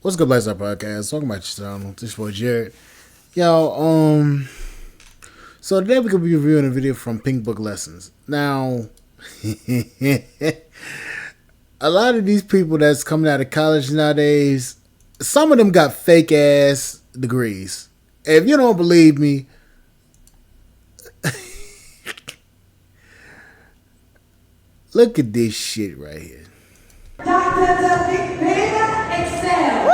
What's good, Blazer Podcast? Talking about yourself. This is boy Jared. Yo, so today we could be reviewing a video from Pink Book Lessons. Now, a lot of these people that's coming out of college nowadays, some of them got fake ass degrees. If you don't believe me, look at this shit right here. Doctorate, excel.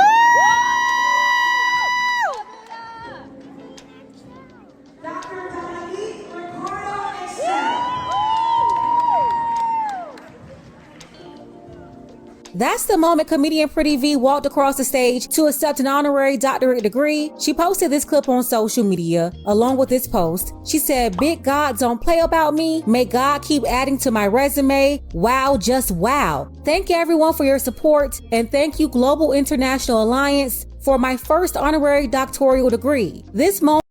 That's the moment comedian Pretty V walked across the stage to accept an honorary doctorate degree. She posted this clip on social media. Along with this post, she said, "Big God, don't play about me. May God keep adding to my resume. Wow, just wow. Thank you everyone for your support, and thank you Global International Alliance for my first honorary doctoral degree. This moment..."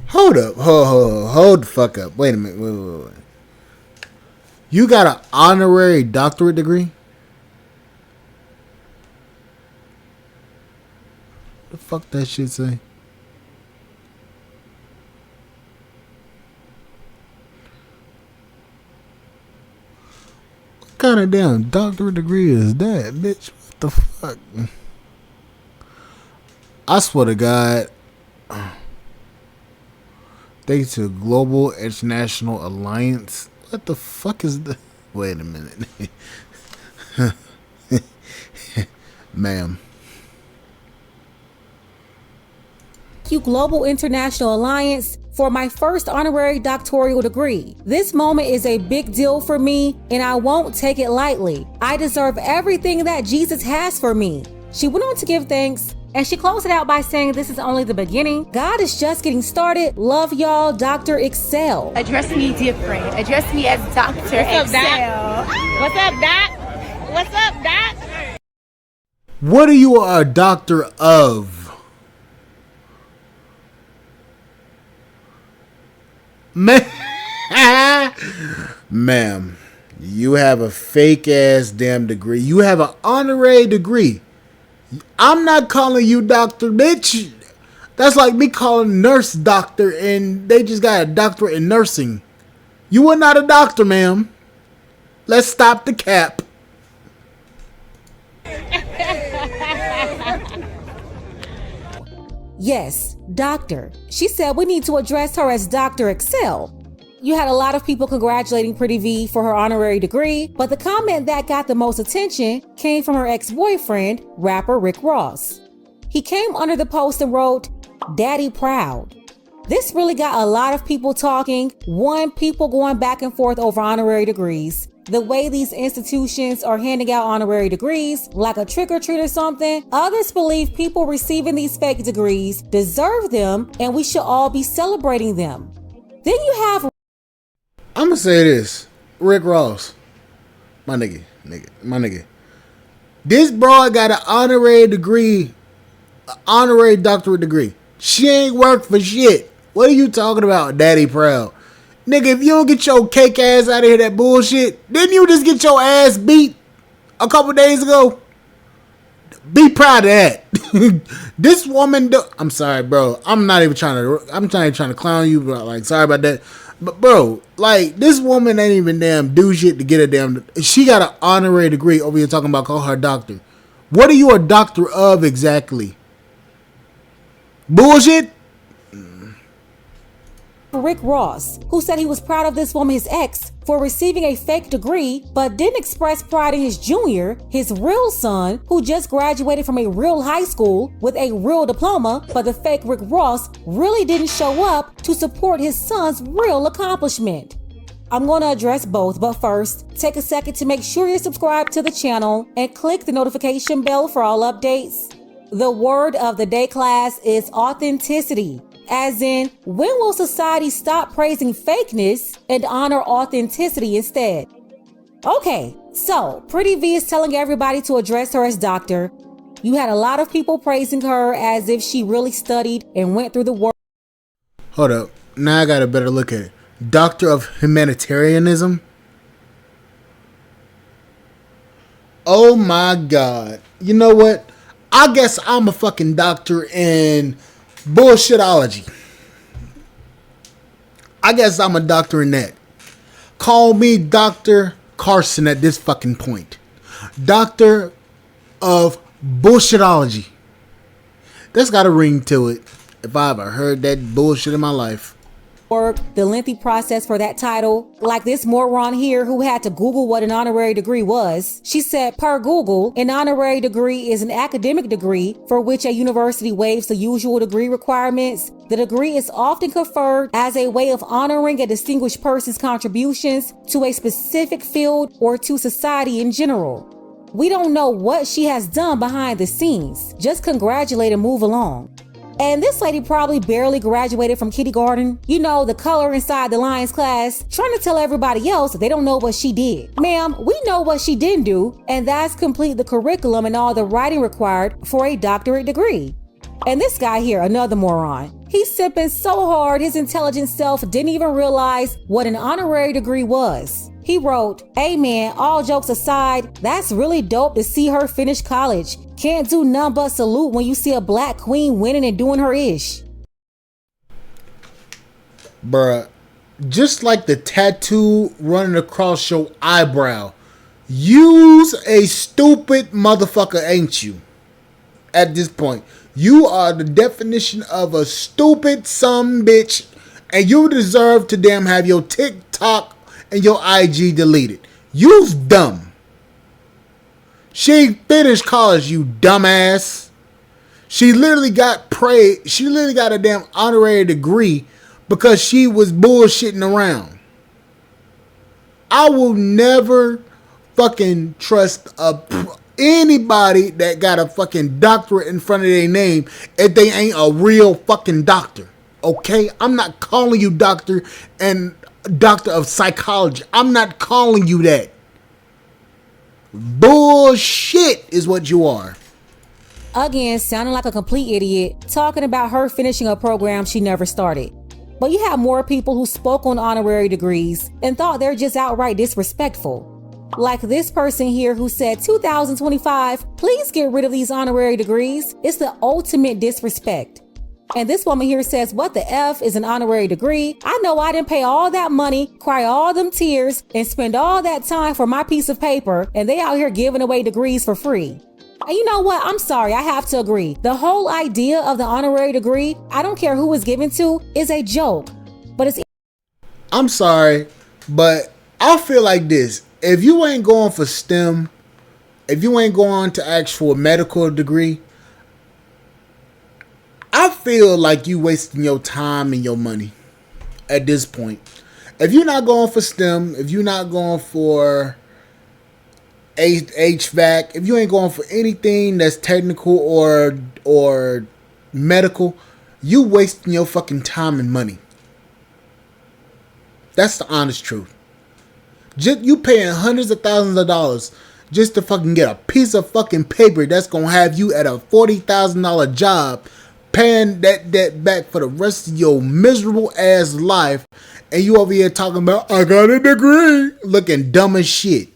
Hold up. Hold the fuck up. Wait a minute. Wait. You got an honorary doctorate degree? The fuck that shit say? What kind of damn doctorate degree is that, bitch? What the fuck? I swear to God. Thanks to Global International Alliance. What the fuck is the? Wait a minute. Ma'am. Thank you Global International Alliance for my first honorary doctoral degree. This moment is a big deal for me, and I won't take it lightly. I deserve everything that Jesus has for me. She went on to give thanks, and she closed it out by saying, "This is only the beginning. God is just getting started. Love y'all, Dr. Excel." Address me different. Address me as Dr. Excel. What's up, Doc? What's up, Doc? What are you a doctor of? Ma'am, you have a fake ass damn degree. You have an honorary degree. I'm not calling you doctor, bitch. That's like me calling nurse doctor and they just got a doctorate in nursing. You are not a doctor, ma'am. Let's stop the cap. Yes, doctor. She said we need to address her as Dr. Excel. You had a lot of people congratulating Pretty V for her honorary degree, but the comment that got the most attention came from her ex-boyfriend, rapper Rick Ross. He came under the post and wrote, "Daddy proud." This really got a lot of people talking. One, people going back and forth over honorary degrees. The way these institutions are handing out honorary degrees, like a trick or treat or something. Others believe people receiving these fake degrees deserve them and we should all be celebrating them. Then you have... I'm gonna say this. Rick Ross. My nigga. This broad got an honorary degree, an honorary doctorate degree. She ain't worked for shit. What are you talking about, daddy proud? Nigga, if you don't get your cake ass out of here, that bullshit, didn't you just get your ass beat a couple days ago? Be proud of that. This woman, I'm sorry, bro. I'm not even trying to clown you, but like, sorry about that. But bro, like, this woman ain't even damn do shit to get a damn. She got an honorary degree over here talking about call her doctor. What are you a doctor of exactly? Bullshit. Rick Ross, who said he was proud of this woman, his ex, for receiving a fake degree, but didn't express pride in his junior, his real son, who just graduated from a real high school with a real diploma, but the fake Rick Ross really didn't show up to support his son's real accomplishment. I'm going to address both, but first, take a second to make sure you're subscribed to the channel and click the notification bell for all updates. The word of the day, class, is authenticity. As in, when will society stop praising fakeness and honor authenticity instead? Okay, so Pretty V is telling everybody to address her as doctor. You had a lot of people praising her as if she really studied and went through the work. Hold up. Now I got a better look at it. Doctor of Humanitarianism? Oh my God. You know what? I guess I'm a fucking doctor in bullshitology. I guess I'm a doctor in that. Call me Dr. Carson at this fucking point. Doctor of bullshitology. That's got a ring to it. If I ever heard that bullshit in my life. Work, the lengthy process for that title, like this moron here who had to Google what an honorary degree was. She said, per Google, an honorary degree is an academic degree for which a university waives the usual degree requirements. The degree is often conferred as a way of honoring a distinguished person's contributions to a specific field or to society in general. We don't know what she has done behind the scenes. Just congratulate and move along. And this lady probably barely graduated from kindergarten. You know, the color inside the lines class, trying to tell everybody else they don't know what she did. Ma'am, we know what she didn't do, and that's complete the curriculum and all the writing required for a doctorate degree. And this guy here, another moron. He's sipping so hard his intelligent self didn't even realize what an honorary degree was. He wrote, "Hey man, all jokes aside, that's really dope to see her finish college. Can't do none but salute when you see a black queen winning and doing her ish." Bruh, just like the tattoo running across your eyebrow, you's a stupid motherfucker, ain't you? At this point, you are the definition of a stupid sumbitch, and you deserve to damn have your TikTok and your IG deleted. You's dumb. She finished college, you dumbass. She literally got a damn honorary degree because she was bullshitting around. I will never fucking trust anybody that got a fucking doctorate in front of their name if they ain't a real fucking doctor. Okay? I'm not calling you doctor and doctor of psychology. I'm not calling you that. Bullshit is what you are. Again, sounding like a complete idiot, talking about her finishing a program she never started. But you have more people who spoke on honorary degrees and thought they're just outright disrespectful. Like this person here who said 2025, please get rid of these honorary degrees. It's the ultimate disrespect. And this woman here says, what the F is an honorary degree? I know I didn't pay all that money, cry all them tears, and spend all that time for my piece of paper, and they out here giving away degrees for free. And you know what? I'm sorry, I have to agree. The whole idea of the honorary degree, I don't care who it's given to, is a joke. But it's... I'm sorry, but I feel like this. If you ain't going for STEM, if you ain't going to ask for a medical degree, I feel like you wasting your time and your money at this point. If you're not going for STEM, if you're not going for HVAC, if you ain't going for anything that's technical or medical, you wasting your fucking time and money. That's the honest truth. Just you paying hundreds of thousands of dollars just to fucking get a piece of fucking paper that's gonna have you at a $40,000 job, paying that debt back for the rest of your miserable ass life, and you over here talking about, I got a degree, looking dumb as shit.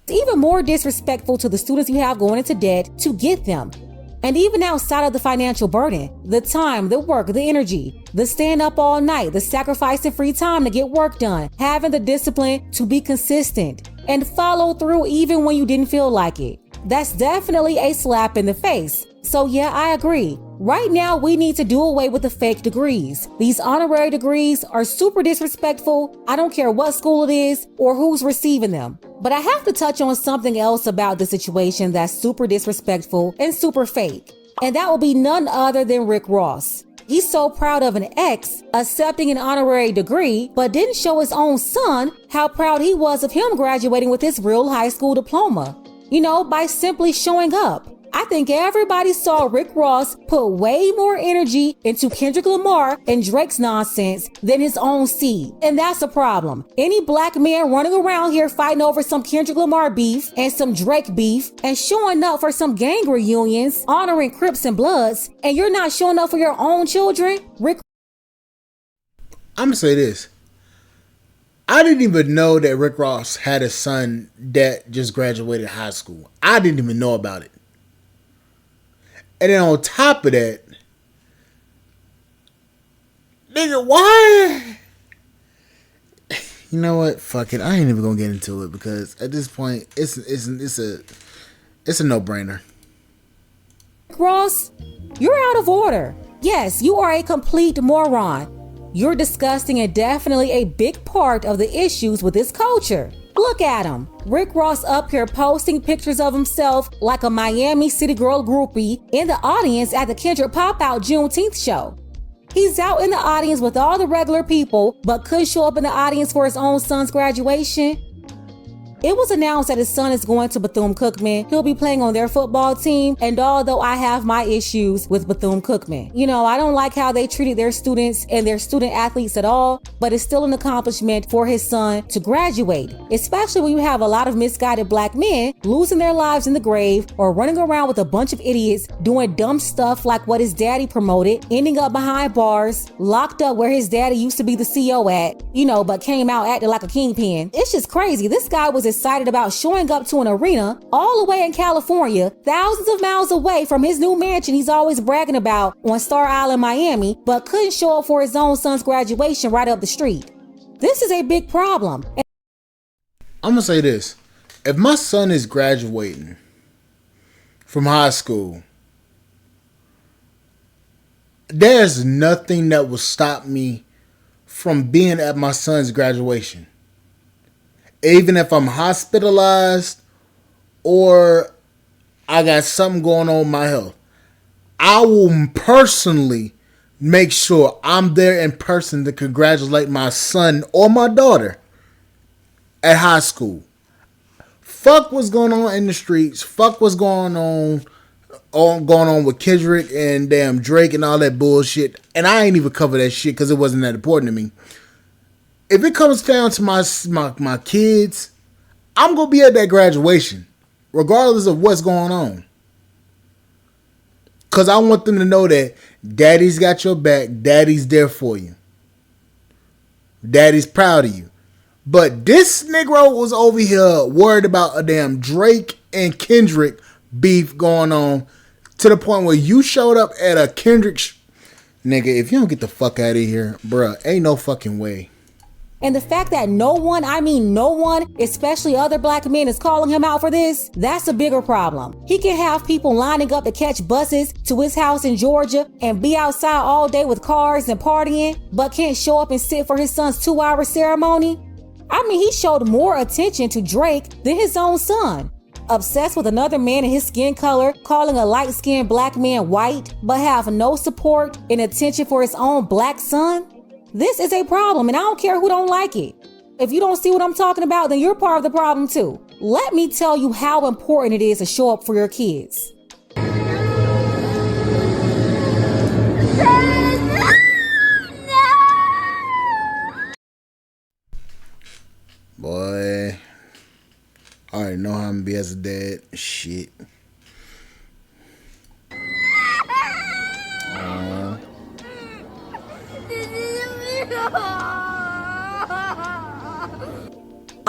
It's even more disrespectful to the students you have going into debt to get them. And even outside of the financial burden, the time, the work, the energy, the staying up all night, the sacrificing free time to get work done, having the discipline to be consistent and follow through even when you didn't feel like it. That's definitely a slap in the face. So yeah, I agree. Right now, we need to do away with the fake degrees. These honorary degrees are super disrespectful. I don't care what school it is or who's receiving them. But I have to touch on something else about the situation that's super disrespectful and super fake. And that will be none other than Rick Ross. He's so proud of an ex accepting an honorary degree, but didn't show his own son how proud he was of him graduating with his real high school diploma. You know, by simply showing up. I think everybody saw Rick Ross put way more energy into Kendrick Lamar and Drake's nonsense than his own seed. And that's a problem. Any black man running around here fighting over some Kendrick Lamar beef and some Drake beef and showing up for some gang reunions, honoring Crips and Bloods, and you're not showing up for your own children, Rick. I'm gonna say this. I didn't even know that Rick Ross had a son that just graduated high school. I didn't even know about it. And then on top of that, nigga, why? You know what? Fuck it. I ain't even gonna get into it because at this point, it's a no-brainer. Ross, you're out of order. Yes, you are a complete moron. You're disgusting and definitely a big part of the issues with this culture. Look at him. Rick Ross up here posting pictures of himself like a Miami City Girl groupie in the audience at the Kendrick Pop-Out Juneteenth show. He's out in the audience with all the regular people, but couldn't show up in the audience for his own son's graduation. It was announced that his son is going to Bethune-Cookman. He'll be playing on their football team. And although I have my issues with Bethune-Cookman, I don't like how they treated their students and their student athletes at all, but it's still an accomplishment for his son to graduate, especially when you have a lot of misguided black men losing their lives in the grave or running around with a bunch of idiots doing dumb stuff like what his daddy promoted, ending up behind bars, locked up where his daddy used to be the CO at, but came out acting like a kingpin. It's just crazy. This guy was excited about showing up to an arena all the way in California, thousands of miles away from his new mansion he's always bragging about on Star Island, Miami, but couldn't show up for his own son's graduation right up the street. This is a big problem. I'm gonna say this. If my son is graduating from high school, there's nothing that will stop me from being at my son's graduation. Even if I'm hospitalized or I got something going on with my health, I will personally make sure I'm there in person to congratulate my son or my daughter at high school. Fuck what's going on in the streets. Fuck what's going on with Kendrick and damn Drake and all that bullshit. And I ain't even cover that shit because it wasn't that important to me. If it comes down to my kids, I'm going to be at that graduation, regardless of what's going on. Because I want them to know that daddy's got your back, daddy's there for you. Daddy's proud of you. But this Negro was over here worried about a damn Drake and Kendrick beef going on to the point where you showed up at a Kendrick nigga, if you don't get the fuck out of here, bruh, ain't no fucking way. And the fact that no one, especially other black men, is calling him out for this, that's a bigger problem. He can have people lining up to catch buses to his house in Georgia and be outside all day with cars and partying, but can't show up and sit for his son's 2-hour ceremony. He showed more attention to Drake than his own son. Obsessed with another man and his skin color, calling a light-skinned black man white, but have no support and attention for his own black son. This is a problem, and I don't care who don't like it. If you don't see what I'm talking about, then you're part of the problem too. Let me tell you how important it is to show up for your kids. Boy, I already know how I'm gonna be as a dad. Shit.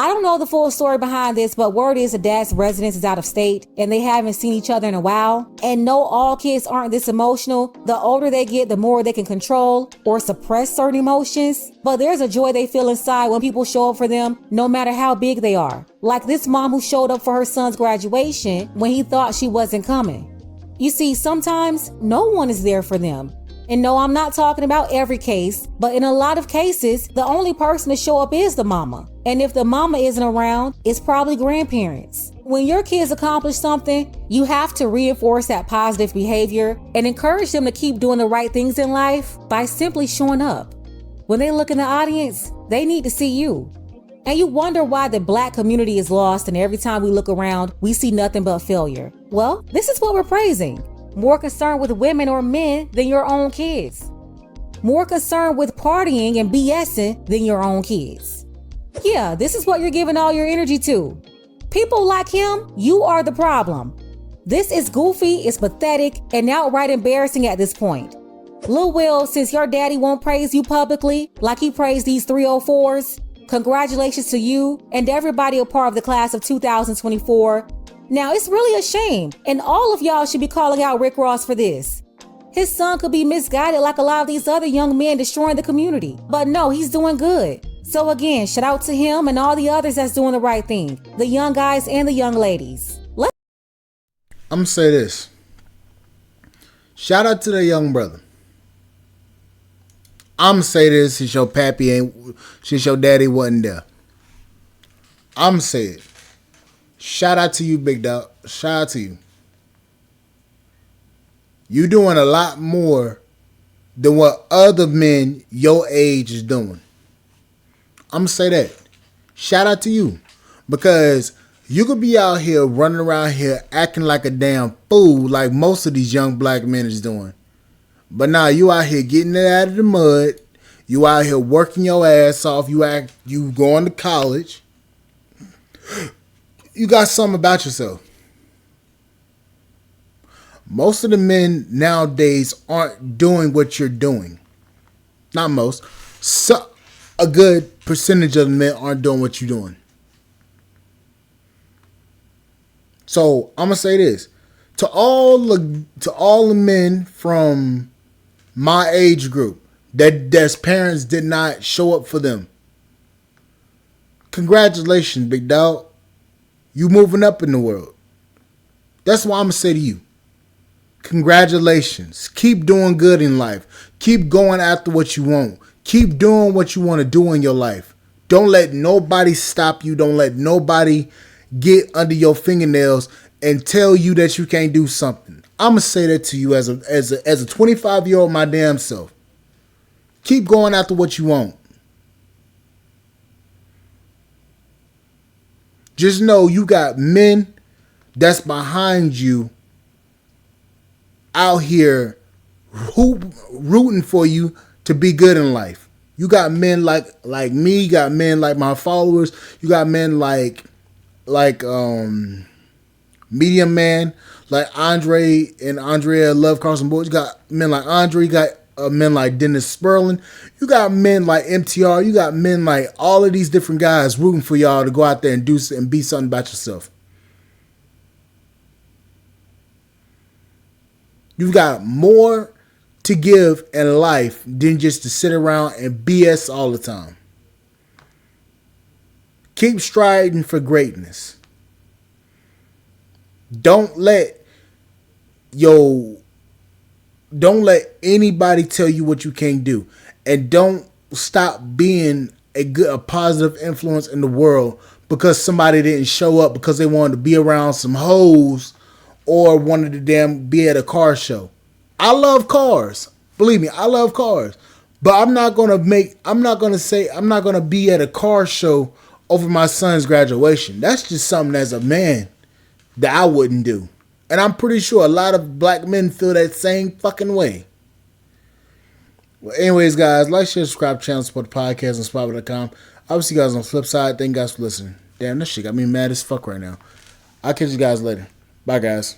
I don't know the full story behind this, but word is the dad's residence is out of state and they haven't seen each other in a while. And no, all kids aren't this emotional. The older they get, the more they can control or suppress certain emotions. But there's a joy they feel inside when people show up for them, no matter how big they are. Like this mom who showed up for her son's graduation when he thought she wasn't coming. You see, sometimes no one is there for them. And no, I'm not talking about every case, but in a lot of cases, the only person to show up is the mama. And if the mama isn't around, it's probably grandparents. When your kids accomplish something, you have to reinforce that positive behavior and encourage them to keep doing the right things in life by simply showing up. When they look in the audience, they need to see you. And you wonder why the black community is lost and every time we look around, we see nothing but failure. Well, this is what we're praising. More concerned with women or men than your own kids. More concerned with partying and BSing than your own kids. Yeah, this is what you're giving all your energy to. People like him, you are the problem. This is goofy, it's pathetic, and outright embarrassing at this point. Lil Will, since your daddy won't praise you publicly like he praised these 304s, congratulations to you and everybody a part of the class of 2024. Now, it's really a shame, and all of y'all should be calling out Rick Ross for this. His son could be misguided like a lot of these other young men destroying the community. But no, he's doing good. So again, shout out to him and all the others that's doing the right thing. The young guys and the young ladies. I'm going to say this. Shout out to the young brother. I'm going to say this since your daddy wasn't there. I'm going to say it. Shout out to you, big dog. Shout out to you. You doing a lot more than what other men your age is doing. I'm going to say that. Shout out to you. Because you could be out here running around here acting like a damn fool like most of these young black men is doing. But now you out here getting it out of the mud. You out here working your ass off. You going to college. You got something about yourself. Most of the men nowadays aren't doing what you're doing. Not most. A good percentage of the men aren't doing what you're doing. So I'm gonna say this to all the men from my age group that's parents did not show up for them. Congratulations, big dog. You moving up in the world. That's what I'm gonna say to you. Congratulations. Keep doing good in life. Keep going after what you want. Keep doing what you want to do in your life. Don't let nobody stop you. Don't let nobody get under your fingernails and tell you that you can't do something. I'm gonna say that to you as a 25-year-old my damn self. Keep going after what you want. Just know you got men that's behind you out here rooting for you to be good in life. You got men like me, you got men like my followers, you got men like Medium Man, like Andre and Andrea Love Carson Boyd. You got men like Andre, you got men like Dennis Sperling, you got men like MTR, you got men like all of these different guys rooting for y'all to go out there and do and be something about yourself. You've got more to give in life than just to sit around and BS all the time. Keep striving for greatness. Don't let anybody tell you what you can't do. And don't stop being a positive influence in the world because somebody didn't show up because they wanted to be around some hoes or wanted to be at a car show. I love cars. Believe me, I love cars. But I'm not going to be at a car show over my son's graduation. That's just something as a man that I wouldn't do. And I'm pretty sure a lot of black men feel that same fucking way. Well, anyways, guys, like, share, subscribe, channel, support the podcast on Spotify.com. I'll see you guys on the flip side. Thank you guys for listening. Damn, this shit got me mad as fuck right now. I'll catch you guys later. Bye, guys.